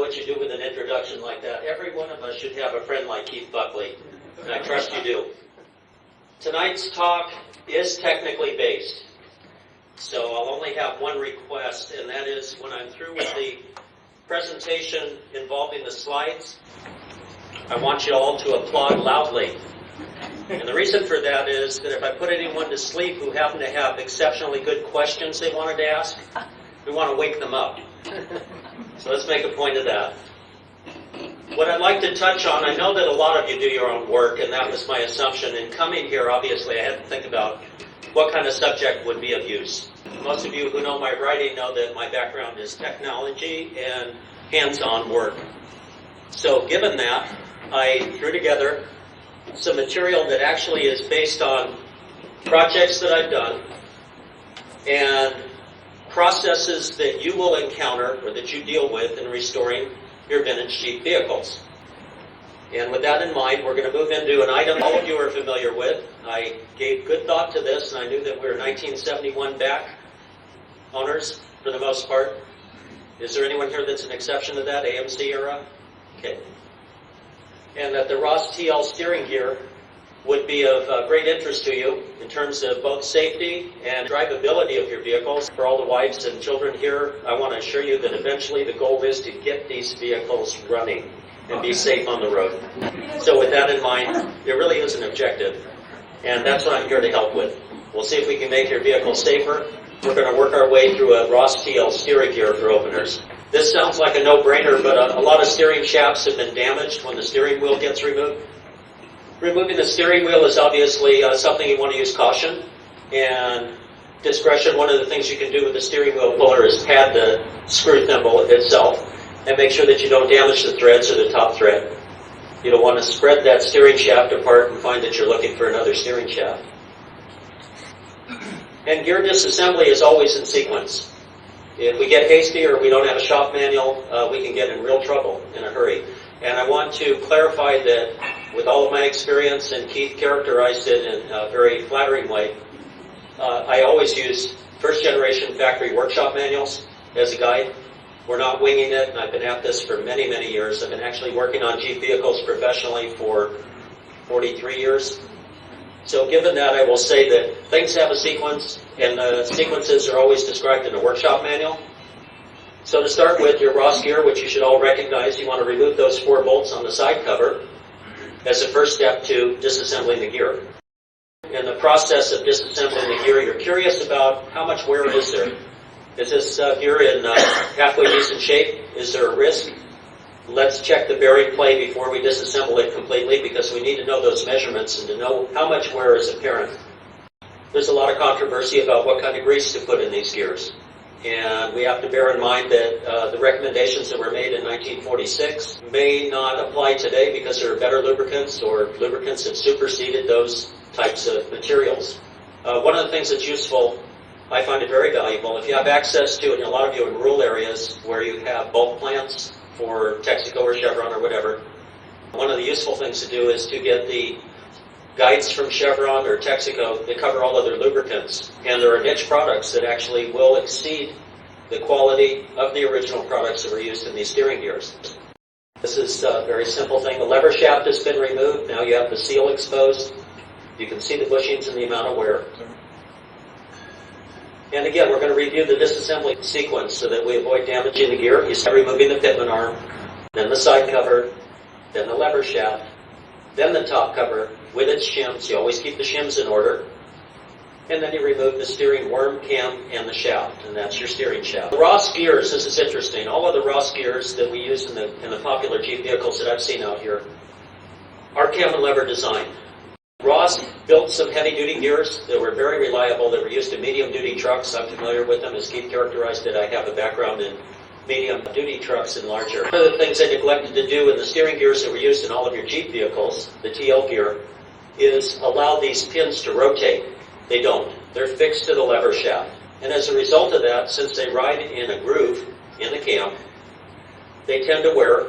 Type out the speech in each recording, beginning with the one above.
what you do with an introduction like that. Every one of us should have a friend like Keith Buckley, and I trust you do. Tonight's talk is technically based, so I'll only have one request, and that is when I'm through with the presentation involving the slides, I want you all to applaud loudly. And the reason for that is that if I put anyone to sleep who happen to have exceptionally good questions they wanted to ask, we want to wake them up. So let's make a point of that. What I'd like to touch on, I know that a lot of you do your own work, and that was my assumption. In coming here, obviously, I had to think about what kind of subject would be of use. Most of you who know my writing know that my background is technology and hands-on work. So given that, I threw together some material that actually is based on projects that I've done and processes that you will encounter or that you deal with in restoring your vintage Jeep vehicles. And with that in mind, we're going to move into an item all of you are familiar with. I gave good thought to this, and I knew that we're 1971 back owners for the most part. Is there anyone here that's an exception to that, AMC era? Okay. And that the Ross TL steering gear would be of great interest to you in terms of both safety and drivability of your vehicles. For all the wives and children here, I want to assure you that eventually the goal is to get these vehicles running and be safe on the road. So with that in mind, there really is an objective, and that's what I'm here to help with. We'll see if we can make your vehicle safer. We're going to work our way through a Ross TL steering gear for openers. This sounds like a no-brainer, but a lot of steering shafts have been damaged when the steering wheel gets removed. Removing the steering wheel is obviously something you want to use caution and discretion. One of the things you can do with the steering wheel puller is pad the screw thimble itself and make sure that you don't damage the threads or the top thread. You don't want to spread that steering shaft apart and find that you're looking for another steering shaft. And gear disassembly is always in sequence. If we get hasty or we don't have a shop manual, we can get in real trouble in a hurry. And I want to clarify that with all of my experience, and Keith characterized it in a very flattering way, I always use first generation factory workshop manuals as a guide. We're not winging it, and I've been at this for many, many years. I've been actually working on Jeep vehicles professionally for 43 years. So given that, I will say that things have a sequence, and the sequences are always described in a workshop manual. So to start with, your Ross gear, which you should all recognize, you want to remove those 4 bolts on the side cover as a first step to disassembling the gear. In the process of disassembling the gear, you're curious about how much wear is there. Is this gear in halfway decent shape? Is there a risk? Let's check the bearing play before we disassemble it completely, because we need to know those measurements and to know how much wear is apparent. There's a lot of controversy about what kind of grease to put in these gears. And we have to bear in mind that the recommendations that were made in 1946 may not apply today because there are better lubricants, or lubricants have superseded those types of materials. One of the things that's useful, I find it very valuable, if you have access to, and a lot of you in rural areas where you have bulk plants for Texaco or Chevron or whatever, one of the useful things to do is to get the guides from Chevron or Texaco that cover all of their lubricants. And there are niche products that actually will exceed the quality of the original products that were used in these steering gears. This is a very simple thing. The lever shaft has been removed. Now you have the seal exposed. You can see the bushings and the amount of wear. And again, we're going to review the disassembly sequence so that we avoid damaging the gear. You start removing the pitman arm, then the side cover, then the lever shaft, then the top cover with its shims. You always keep the shims in order. And then you remove the steering worm cam and the shaft, and that's your steering shaft. The Ross gears, this is interesting. All of the Ross gears that we use in the popular Jeep vehicles that I've seen out here are cam and lever designed. Ross built some heavy-duty gears that were very reliable, that were used in medium-duty trucks. I'm familiar with them. As Keith characterized it, I have a background in medium-duty trucks and larger. One of the things I neglected to do in the steering gears that were used in all of your Jeep vehicles, the TL gear, is allow these pins to rotate. They don't. They're fixed to the lever shaft. And as a result of that, since they ride in a groove in the cam, they tend to wear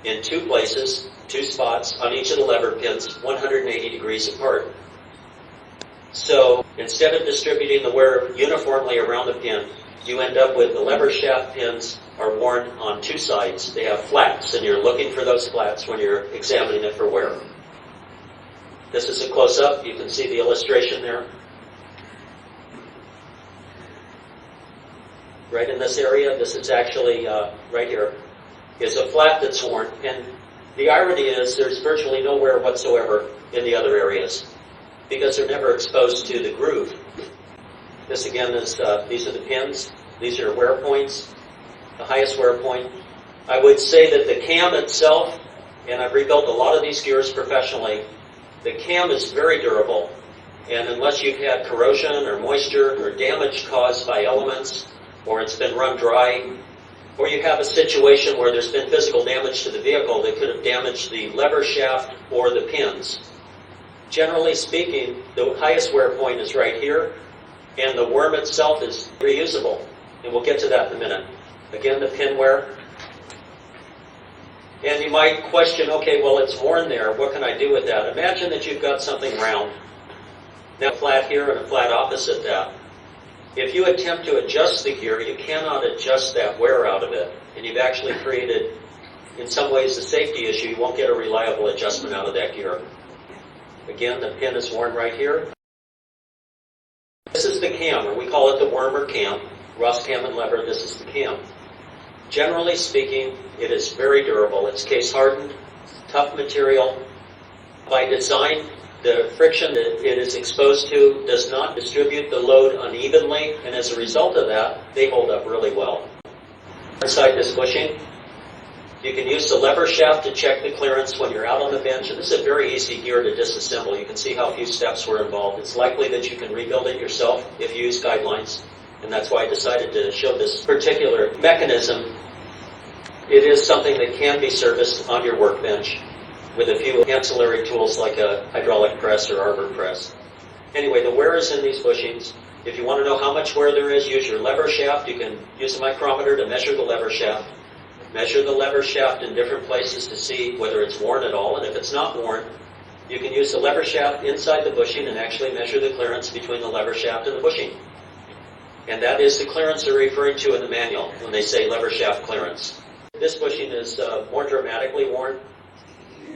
in 2 places, 2 spots on each of the lever pins, 180 degrees apart. So instead of distributing the wear uniformly around the pin, you end up with the lever shaft pins are worn on two sides. They have flats, and you're looking for those flats when you're examining it for wear. This is a close-up. You can see the illustration there. Right in this area, this is actually right here, is a flat that's worn. And the irony is there's virtually no wear whatsoever in the other areas because they're never exposed to the groove. This again is, these are the pins. These are wear points, the highest wear point. I would say that the cam itself, and I've rebuilt a lot of these gears professionally, the cam is very durable. And unless you've had corrosion or moisture or damage caused by elements, or it's been run dry, or you have a situation where there's been physical damage to the vehicle that could have damaged the lever shaft or the pins. Generally speaking, the highest wear point is right here, and the worm itself is reusable. And we'll get to that in a minute. Again, the pin wear. And you might question, okay, well, it's worn there. What can I do with that? Imagine that you've got something round. Now, a flat here and a flat opposite that. If you attempt to adjust the gear, you cannot adjust that wear out of it. And you've actually created, in some ways, a safety issue. You won't get a reliable adjustment out of that gear. Again, the pin is worn right here. This is the cam, or we call it the worm or cam. Rust cam and lever, this is the cam. Generally speaking, it is very durable. It's case hardened, tough material. By design, the friction that it is exposed to does not distribute the load unevenly, and as a result of that, they hold up really well. Inside this bushing, you can use the lever shaft to check the clearance when you're out on the bench, and this is a very easy gear to disassemble. You can see how few steps were involved. It's likely that you can rebuild it yourself if you use guidelines, and that's why I decided to show this particular mechanism. It is something that can be serviced on your workbench with a few ancillary tools like a hydraulic press or arbor press. Anyway, the wear is in these bushings. If you want to know how much wear there is, use your lever shaft. You can use a micrometer to measure the lever shaft. Measure the lever shaft in different places to see whether it's worn at all, and if it's not worn, you can use the lever shaft inside the bushing and actually measure the clearance between the lever shaft and the bushing. And that is the clearance they're referring to in the manual when they say lever shaft clearance. This bushing is more dramatically worn.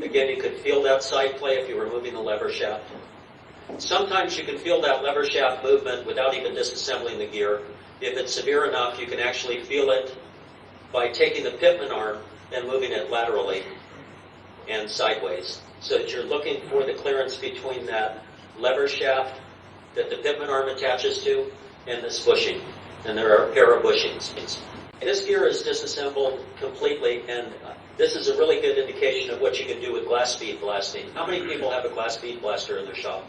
Again, you could feel that side play if you were moving the lever shaft. Sometimes you can feel that lever shaft movement without even disassembling the gear. If it's severe enough, you can actually feel it by taking the pitman arm and moving it laterally and sideways, so that you're looking for the clearance between that lever shaft that the pitman arm attaches to and this bushing. And there are a pair of bushings. This gear is disassembled completely, and this is a really good indication of what you can do with glass bead blasting. How many people have a glass bead blaster in their shop?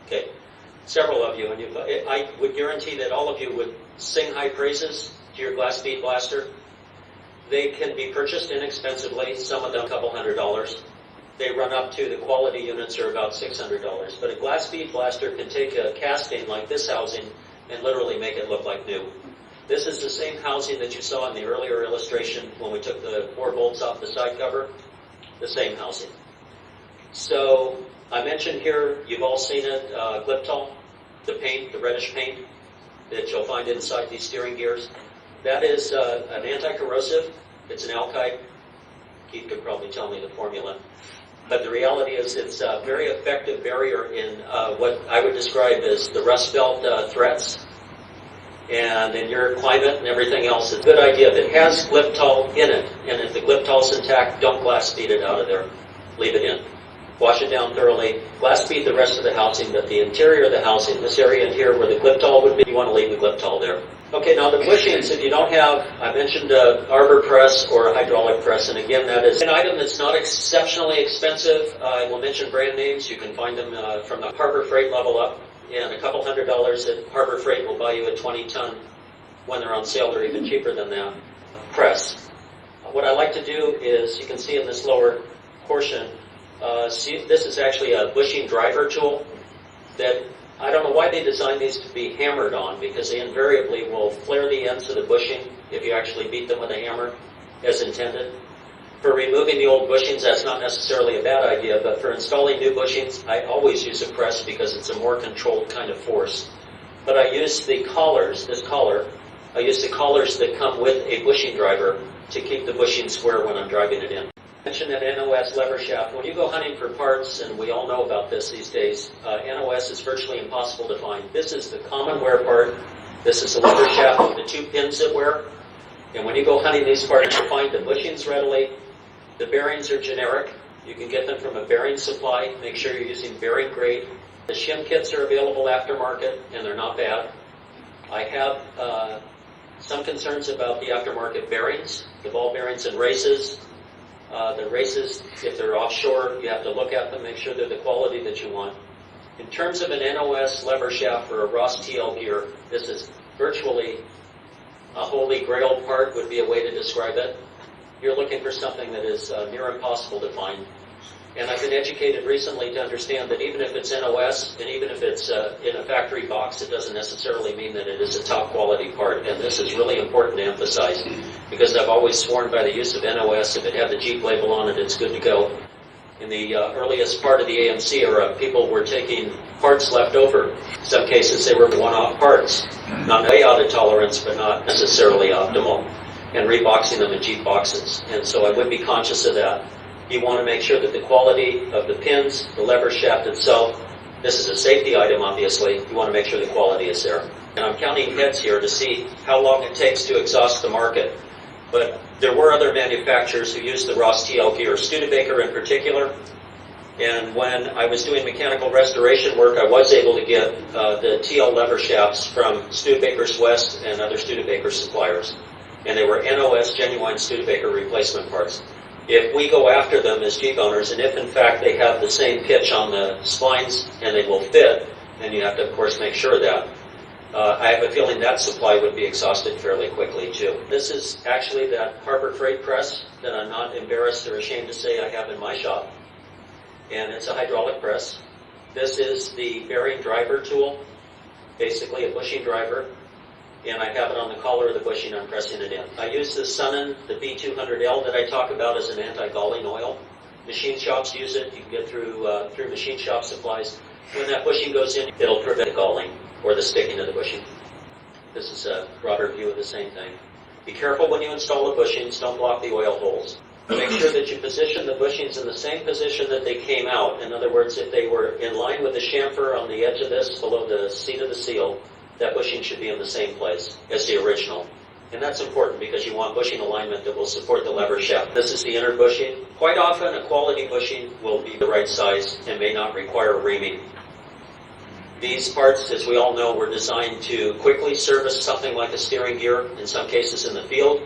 Okay, several of you, and I would guarantee that all of you would sing high praises to your glass bead blaster. They can be purchased inexpensively, some of them a couple $100. They run up to, the quality units are about $600. But a glass bead blaster can take a casting like this housing and literally make it look like new. This is the same housing that you saw in the earlier illustration when we took the 4 bolts off the side cover. The same housing. So I mentioned here, you've all seen it, Glyptal, the paint, the reddish paint that you'll find inside these steering gears. That is an anti-corrosive. It's an alkyd. Keith could probably tell me the formula. But the reality is it's a very effective barrier in what I would describe as the rust belt threats. And in your climate and everything else, it's a good idea. If it has Glyptal in it, and if the Glyptal's intact, don't glass bead it out of there. Leave it in. Wash it down thoroughly. Glass bead the rest of the housing, but the interior of the housing, this area in here where the Glyptal would be, you want to leave the Glyptal there. Okay, now the bushings, if you don't have, I mentioned arbor press or a hydraulic press, and again, that is an item that's not exceptionally expensive. I will mention brand names. You can find them from the Harbor Freight level up, and a couple $100 at Harbor Freight will buy you a 20-ton. When they're on sale, they're even cheaper than that. Press. What I like to do is, you can see in this lower portion, this is actually a bushing driver tool that I don't know why they designed these to be hammered on, because they invariably will flare the ends of the bushing if you actually beat them with a hammer as intended. For removing the old bushings, that's not necessarily a bad idea, but for installing new bushings, I always use a press because it's a more controlled kind of force. But I use the collars, this collar, I use the collars that come with a bushing driver to keep the bushing square when I'm driving it in. I mentioned that NOS lever shaft. When you go hunting for parts, and we all know about this these days, NOS is virtually impossible to find. This is the common wear part. This is the lever shaft with the 2 pins that wear. And when you go hunting these parts, you'll find the bushings readily. The bearings are generic. You can get them from a bearing supply. Make sure you're using bearing grade. The shim kits are available aftermarket, and they're not bad. I have some concerns about the aftermarket bearings, the ball bearings and races. The races, if they're offshore, you have to look at them, make sure they're the quality that you want. In terms of an NOS lever shaft for a Ross TL gear, this is virtually a holy grail part, would be a way to describe it. You're looking for something that is near impossible to find. And I've been educated recently to understand that even if it's NOS, and even if it's in a factory box, it doesn't necessarily mean that it is a top quality part. And this is really important to emphasize, because I've always sworn by the use of NOS, if it had the Jeep label on it, it's good to go. In the earliest part of the AMC era, people were taking parts left over. In some cases, they were one-off parts, not way out of tolerance, but not necessarily optimal, and reboxing them in Jeep boxes. And so I would be conscious of that. You want to make sure that the quality of the pins, the lever shaft itself, this is a safety item, obviously. You want to make sure the quality is there. And I'm counting heads here to see how long it takes to exhaust the market. But there were other manufacturers who used the Ross TL gear, Studebaker in particular. And when I was doing mechanical restoration work, I was able to get the TL lever shafts from Studebaker's West and other Studebaker suppliers. And they were NOS genuine Studebaker replacement parts. If we go after them as Jeep owners, and if in fact they have the same pitch on the splines and they will fit, then you have to of course make sure of that. I have a feeling that supply would be exhausted fairly quickly too. This is actually that Harbor Freight press that I'm not embarrassed or ashamed to say I have in my shop. And it's a hydraulic press. This is the bearing driver tool, basically a bushing driver. And I have it on the collar of the bushing, I'm pressing it in. I use the Sunnen, the B200L that I talk about as an anti-galling oil. Machine shops use it. You can get through machine shop supplies. When that bushing goes in, it'll prevent galling or the sticking of the bushing. This is a broader view of the same thing. Be careful when you install the bushings, don't block the oil holes. Make sure that you position the bushings in the same position that they came out. In other words, if they were in line with the chamfer on the edge of this, below the seat of the seal, that bushing should be in the same place as the original. And that's important because you want bushing alignment that will support the lever shaft. This is the inner bushing. Quite often, a quality bushing will be the right size and may not require reaming. These parts, as we all know, were designed to quickly service something like a steering gear, in some cases in the field.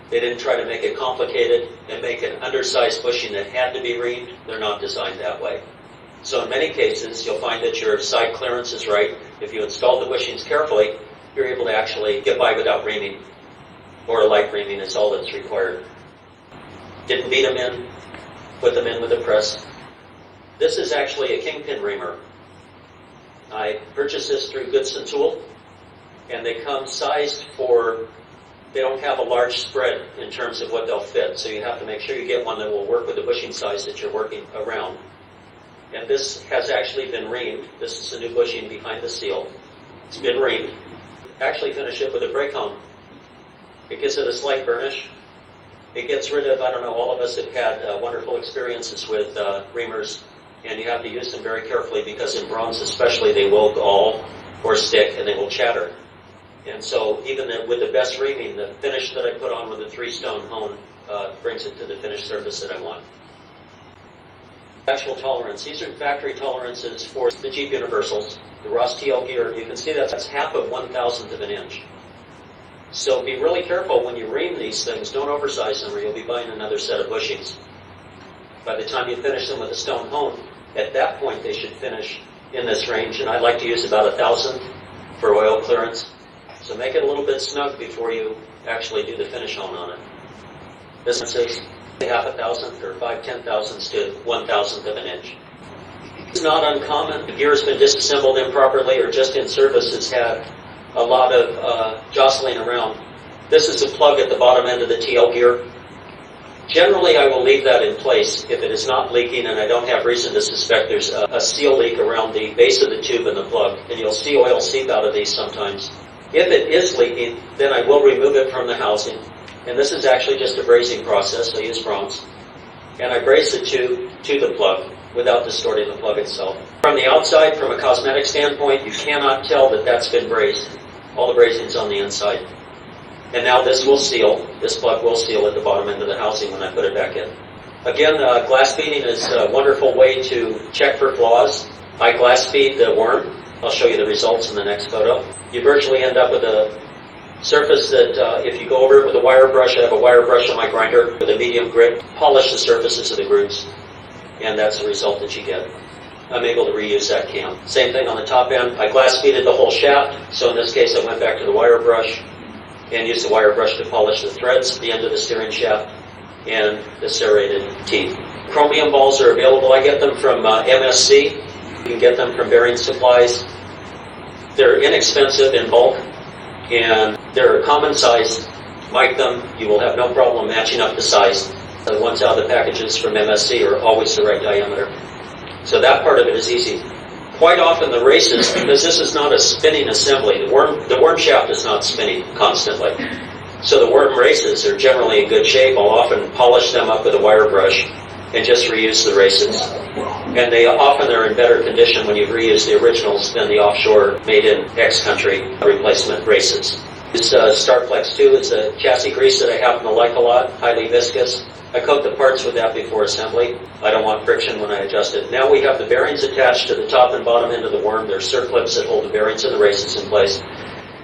They didn't try to make it complicated and make an undersized bushing that had to be reamed. They're not designed that way. So in many cases, you'll find that your side clearance is right. If you install the bushings carefully, you're able to actually get by without reaming, or a light reaming is all that's required. Didn't beat them in, put them in with a press. This is actually a kingpin reamer. I purchased this through Goodson Tool, and they come sized for, they don't have a large spread in terms of what they'll fit, so you have to make sure you get one that will work with the bushing size that you're working around. And this has actually been reamed. This is the new bushing behind the seal. It's been reamed. Actually finish it with a brake hone. It gives it a slight burnish. It gets rid of, I don't know, all of us have had wonderful experiences with reamers, and you have to use them very carefully because in bronze especially they will gall or stick and they will chatter. And so even with the best reaming, the finish that I put on with the 3-stone hone brings it to the finished surface that I want. Actual tolerance. These are factory tolerances for the Jeep Universals. The Ross TL gear, you can see that's half of 1/1000th of an inch. So be really careful when you ream these things. Don't oversize them or you'll be buying another set of bushings. By the time you finish them with a stone hone, at that point they should finish in this range. And I like to use about 1/1000th for oil clearance. So make it a little bit snug before you actually do the finish hone on it. This is 1/2,000th or 5/10,000ths to 1/1000th of an inch. It's not uncommon. The gear has been disassembled improperly or just in service has had a lot of jostling around. This is a plug at the bottom end of the TL gear. Generally, I will leave that in place if it is not leaking and I don't have reason to suspect there's a seal leak around the base of the tube and the plug. And you'll see oil seep out of these sometimes. If it is leaking, then I will remove it from the housing. And this is actually just a brazing process. I use bronze. And I braze the tube to the plug without distorting the plug itself. From the outside, from a cosmetic standpoint, you cannot tell that that's been brazed. All the brazing's on the inside. And now this will seal. This plug will seal at the bottom end of the housing when I put it back in. Again, glass beading is a wonderful way to check for flaws. I glass bead the worm. I'll show you the results in the next photo. You virtually end up with a surface that if you go over it with a wire brush, I have a wire brush on my grinder with a medium grit, polish the surfaces of the grooves, and that's the result that you get. I'm able to reuse that cam. Same thing on the top end. I glass beaded the whole shaft, so in this case I went back to the wire brush and used the wire brush to polish the threads at the end of the steering shaft and the serrated teeth. Chromium balls are available. I get them from MSC. You can get them from Bearing Supplies. They're inexpensive in bulk, and they're a common size. Like them, you will have no problem matching up the size. The ones out of the packages from MSC are always the right diameter. So that part of it is easy. Quite often the races, because this is not a spinning assembly, the worm shaft is not spinning constantly. So the worm races are generally in good shape. I'll often polish them up with a wire brush and just reuse the races. And they often are in better condition when you've reused the originals than the offshore made in X country replacement races. This Starplex II is a chassis grease that I happen to like a lot, highly viscous. I coat the parts with that before assembly. I don't want friction when I adjust it. Now we have the bearings attached to the top and bottom end of the worm. There's circlips that hold the bearings and the races in place.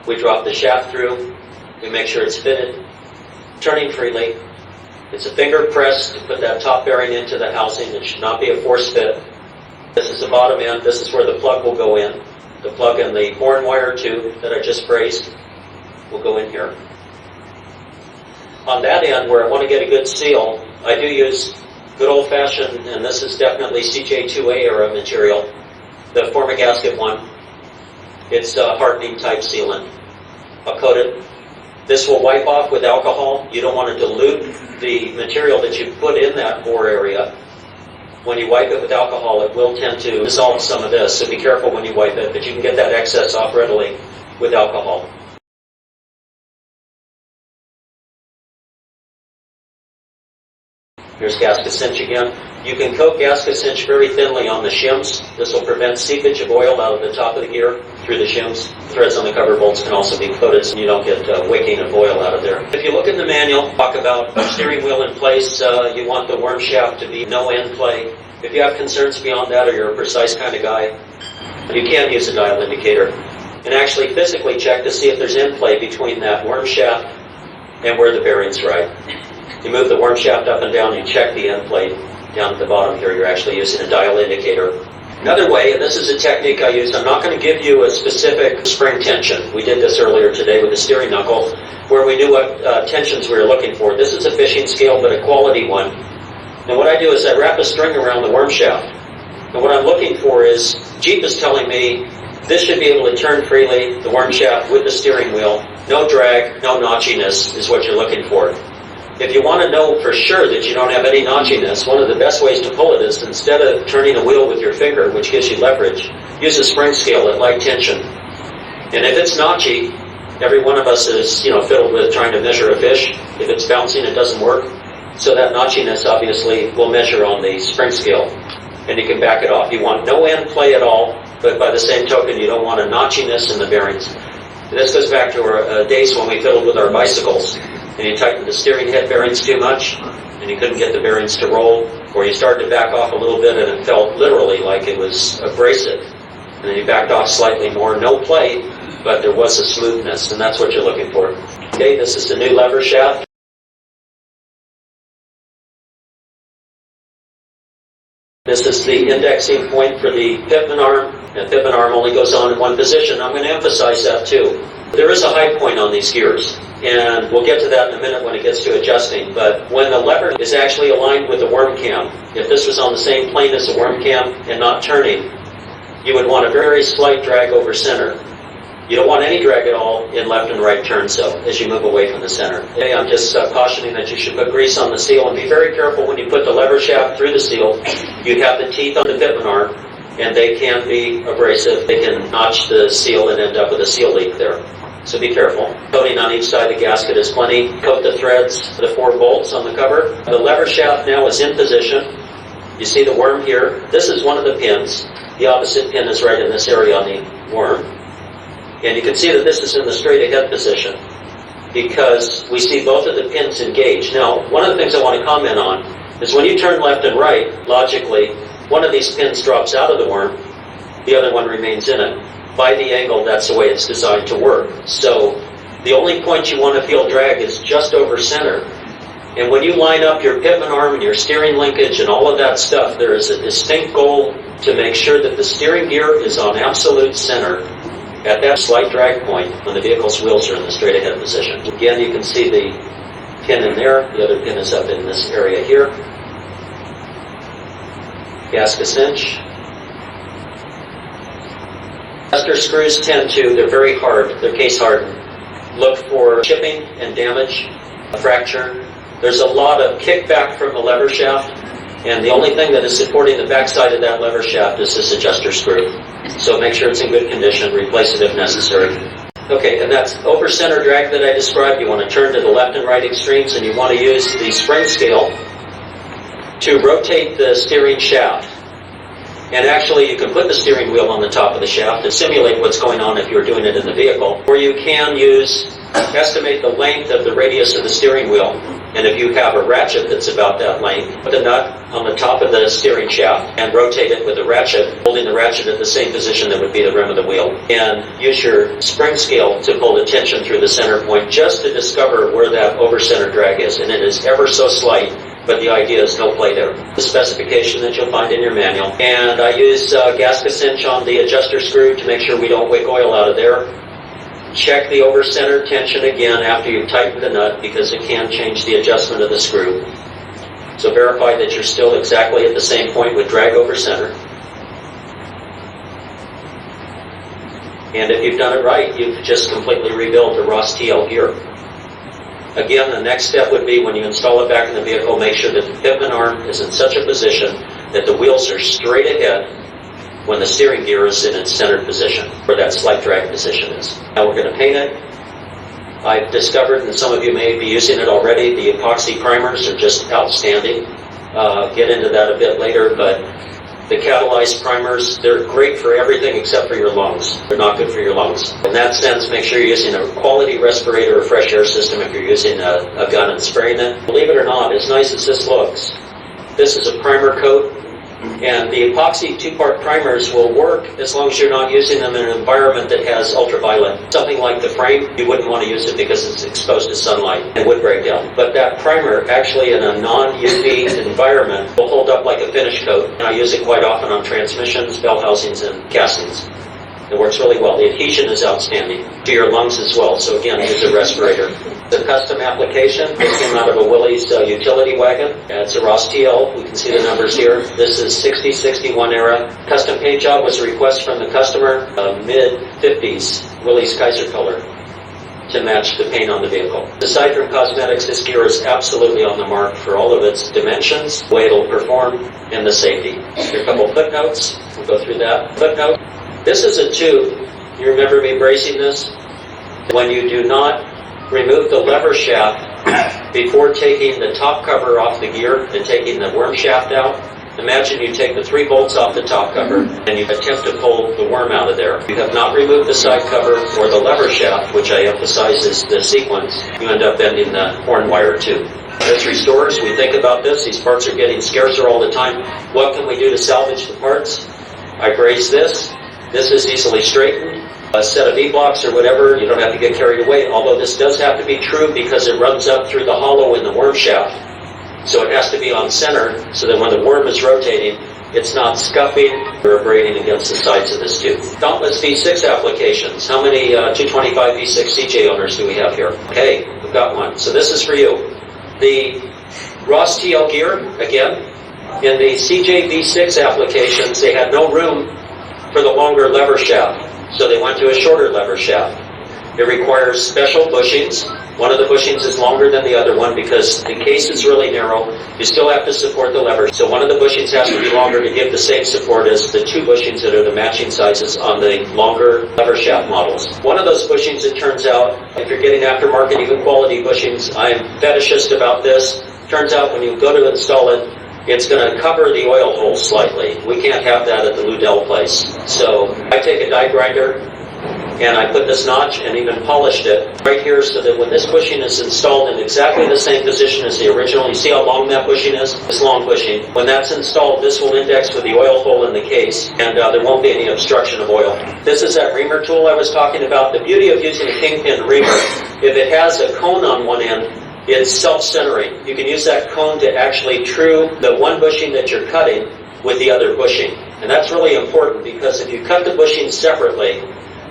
We drop the shaft through. We make sure it's fitted, turning freely. It's a finger press to put that top bearing into the housing. It should not be a force fit. This is the bottom end. This is where the plug will go in. The plug and the horn wire tube that I just brazed will go in here. On that end, where I want to get a good seal, I do use good old-fashioned, and this is definitely CJ2A era material, the Forma Gasket one. It's a hardening type sealant. I'll coat it. This will wipe off with alcohol. You don't want to dilute the material that you put in that bore area. When you wipe it with alcohol, it will tend to dissolve some of this, so be careful when you wipe it, but you can get that excess off readily with alcohol. Here's gasket cinch again. You can coat gasket cinch very thinly on the shims. This will prevent seepage of oil out of the top of the gear through the shims. Threads on the cover bolts can also be coated so you don't get wicking of oil out of there. If you look in the manual, talk about steering wheel in place. You want the worm shaft to be no end play. If you have concerns beyond that or you're a precise kind of guy, you can use a dial indicator and actually physically check to see if there's end play between that worm shaft and where the bearings ride. You move the worm shaft up and down, you check the end plate down at the bottom here. You're actually using a dial indicator. Another way, and this is a technique I use, I'm not going to give you a specific spring tension. We did this earlier today with the steering knuckle, where we knew what tensions we were looking for. This is a fishing scale, but a quality one. And what I do is I wrap a string around the worm shaft. And what I'm looking for is, Jeep is telling me this should be able to turn freely, the worm shaft with the steering wheel. No drag, no notchiness is what you're looking for. If you want to know for sure that you don't have any notchiness, one of the best ways to pull it is instead of turning a wheel with your finger, which gives you leverage, use a spring scale at light tension. And if it's notchy, every one of us is, fiddled with trying to measure a fish. If it's bouncing, it doesn't work. So that notchiness obviously will measure on the spring scale, and you can back it off. You want no end play at all, but by the same token, you don't want a notchiness in the bearings. This goes back to our days when we fiddled with our bicycles. And you tightened the steering head bearings too much, and you couldn't get the bearings to roll, or you started to back off a little bit and it felt literally like it was abrasive. And then you backed off slightly more, no play, but there was a smoothness, and that's what you're looking for. Okay, this is the new lever shaft. This is the indexing point for the pitman arm. The pitman arm only goes on in one position. I'm going to emphasize that too. There is a high point on these gears, and we'll get to that in a minute when it gets to adjusting, but when the lever is actually aligned with the worm cam, if this was on the same plane as the worm cam and not turning, you would want a very slight drag over center. You don't want any drag at all in left and right turn so as you move away from the center. Okay, I'm just cautioning that you should put grease on the seal, and be very careful when you put the lever shaft through the seal. You have the teeth on the pitman arm, and they can be abrasive. They can notch the seal and end up with a seal leak there. so be careful. Coating on each side of the gasket is plenty. Coat the threads, the 4 bolts on the cover. The lever shaft now is in position. You see the worm here. This is one of the pins. The opposite pin is right in this area on the worm. And you can see that this is in the straight ahead position because we see both of the pins engaged. Now, one of the things I want to comment on is when you turn left and right, logically, one of these pins drops out of the worm, the other one remains in it. By the angle, that's the way it's designed to work. So the only point you want to feel drag is just over center. And when you line up your pitman arm and your steering linkage and all of that stuff, there is a distinct goal to make sure that the steering gear is on absolute center at that slight drag point when the vehicle's wheels are in the straight ahead position. Again, you can see the pin in there. The other pin is up in this area here. Gasket cinch. Adjuster screws they're very hard, they're case hardened. Look for chipping and damage, a fracture. There's a lot of kickback from the lever shaft, and the only thing that is supporting the backside of that lever shaft is this adjuster screw. So make sure it's in good condition, replace it if necessary. Okay, and that's over center drag that I described. You want to turn to the left and right extremes, and you want to use the spring scale to rotate the steering shaft. And actually, you can put the steering wheel on the top of the shaft to simulate what's going on if you're doing it in the vehicle. Or you can estimate the length of the radius of the steering wheel. And if you have a ratchet that's about that length, put the nut on the top of the steering shaft and rotate it with a ratchet, holding the ratchet at the same position that would be the rim of the wheel. And use your spring scale to pull the tension through the center point just to discover where that over center drag is. And it is ever so slight. But the idea is no play there. The specification that you'll find in your manual. And I use gasket cinch on the adjuster screw to make sure we don't wick oil out of there. Check the over center tension again after you've tightened the nut because it can change the adjustment of the screw. So verify that you're still exactly at the same point with drag over center. And if you've done it right, you've just completely rebuilt the Ross TL gear. Again, the next step would be when you install it back in the vehicle, make sure that the pitman arm is in such a position that the wheels are straight ahead when the steering gear is in its centered position, where that slight drag position is. Now we're going to paint it. I've discovered, and some of you may be using it already, the epoxy primers are just outstanding. Get into that a bit later, but the catalyzed primers, they're great for everything except for your lungs. They're not good for your lungs. In that sense, make sure you're using a quality respirator or fresh air system if you're using a gun and spraying it. Believe it or not, as nice as this looks, this is a primer coat, and the epoxy 2-part primers will work as long as you're not using them in an environment that has ultraviolet. Something like the frame, you wouldn't want to use it because it's exposed to sunlight and would break down. But that primer, actually in a non-UV environment, will hold up like a finish coat. And I use it quite often on transmissions, bell housings, and castings. It works really well. The adhesion is outstanding to your lungs as well. So again, use a respirator. The custom application, this came out of a Willys utility wagon. It's a Ross TL. We can see the numbers here. This is 60-61 era. Custom paint job was a request from the customer, mid-50s Willys Kaiser color to match the paint on the vehicle. Aside from cosmetics, this gear is absolutely on the mark for all of its dimensions, the way it'll perform, and the safety. Here are a couple footnotes. We'll go through that. Footnote. This is a tube. You remember me bracing this? When you do not remove the lever shaft before taking the top cover off the gear and taking the worm shaft out, imagine you take the 3 bolts off the top cover and you attempt to pull the worm out of there. You have not removed the side cover or the lever shaft, which I emphasize is the sequence. You end up bending the horn wire too. As restorers, we think about this. These parts are getting scarcer all the time. What can we do to salvage the parts? I braze this. This is easily straightened. A set of E-blocks or whatever, you don't have to get carried away, although this does have to be true because it runs up through the hollow in the worm shaft. So it has to be on center so that when the worm is rotating, it's not scuffing or abrading against the sides of this tube. Dauntless V6 applications. How many 225 V6 CJ owners do we have here? Okay, we've got one. So this is for you. The Ross TL gear, again, in the CJ V6 applications, they had no room for the longer lever shaft. So they went to a shorter lever shaft. It requires special bushings. One of the bushings is longer than the other one because the case is really narrow. You still have to support the lever. So one of the bushings has to be longer to give the same support as the two bushings that are the matching sizes on the longer lever shaft models. One of those bushings, it turns out, if you're getting aftermarket, even quality bushings, I'm fetishist about this. Turns out when you go to install it, it's going to cover the oil hole slightly. We can't have that at the Ludel place. So I take a die grinder and I put this notch and even polished it right here so that when this bushing is installed in exactly the same position as the original, you see how long that bushing is? This long bushing. When that's installed, this will index with the oil hole in the case, and there won't be any obstruction of oil. This is that reamer tool I was talking about. The beauty of using a kingpin reamer, if it has a cone on one end, it's self-centering. You can use that cone to actually true the one bushing that you're cutting with the other bushing. And that's really important because if you cut the bushings separately,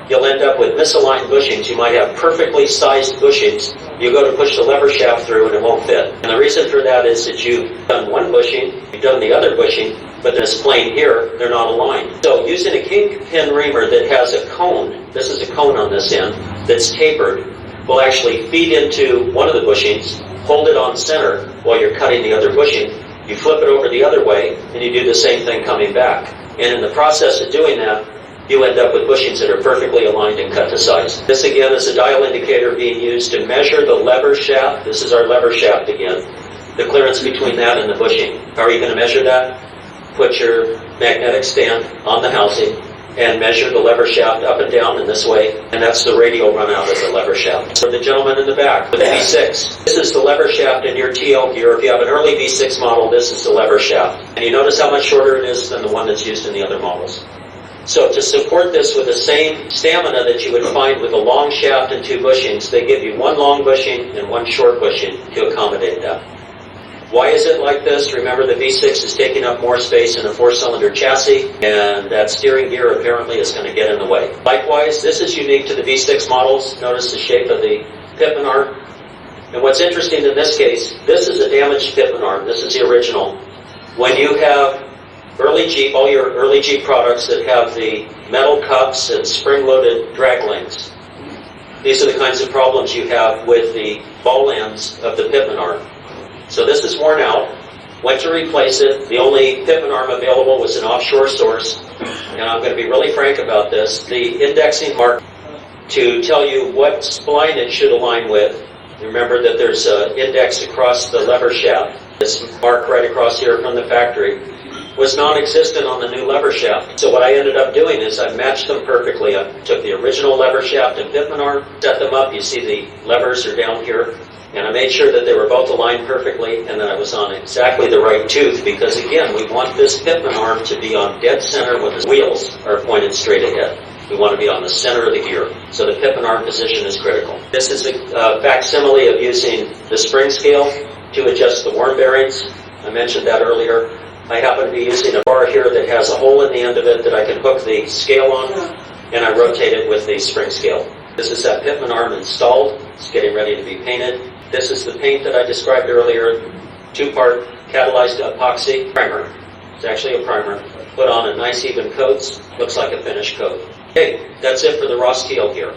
you'll end up with misaligned bushings. You might have perfectly sized bushings. You go to push the lever shaft through and it won't fit. And the reason for that is that you've done one bushing, you've done the other bushing, but this plane here, they're not aligned. So using a kingpin reamer that has a cone, this is a cone on this end, that's tapered, will actually feed into one of the bushings, hold it on center while you're cutting the other bushing. You flip it over the other way, and you do the same thing coming back. And in the process of doing that, you end up with bushings that are perfectly aligned and cut to size. This again is a dial indicator being used to measure the lever shaft. This is our lever shaft again. The clearance between that and the bushing. How are you going to measure that? Put your magnetic stand on the housing and measure the lever shaft up and down in this way, and that's the radial run out of the lever shaft. For the gentleman in the back with the V6, this is the lever shaft in your TL gear. If you have an early V6 model, this is the lever shaft. And you notice how much shorter it is than the one that's used in the other models. So to support this with the same stamina that you would find with a long shaft and two bushings, they give you one long bushing and one short bushing to accommodate that. Why is it like this? Remember, the V6 is taking up more space in a four-cylinder chassis, and that steering gear apparently is going to get in the way. Likewise, this is unique to the V6 models. Notice the shape of the pitman arm. And what's interesting in this case, this is a damaged pitman arm. This is the original. When you have early Jeep, all your early Jeep products that have the metal cups and spring-loaded drag links, these are the kinds of problems you have with the ball ends of the pitman arm. So this is worn out. Went to replace it. The only pitman arm available was an offshore source. And I'm going to be really frank about this. The indexing mark to tell you what spline it should align with. Remember that there's an index across the lever shaft. This mark right across here from the factory was non-existent on the new lever shaft. So what I ended up doing is I matched them perfectly. I took the original lever shaft and pitman arm, set them up. You see the levers are down here. And I made sure that they were both aligned perfectly and that I was on exactly the right tooth because, again, we want this pitman arm to be on dead center when the wheels are pointed straight ahead. We want to be on the center of the gear. So the pitman arm position is critical. This is a facsimile of using the spring scale to adjust the worm bearings. I mentioned that earlier. I happen to be using a bar here that has a hole in the end of it that I can hook the scale on, and I rotate it with the spring scale. This is that pitman arm installed. It's getting ready to be painted. This is the paint that I described earlier, two-part catalyzed epoxy primer. It's actually a primer. Put on a nice even coat, looks like a finished coat. Okay, that's it for the Ross TL here.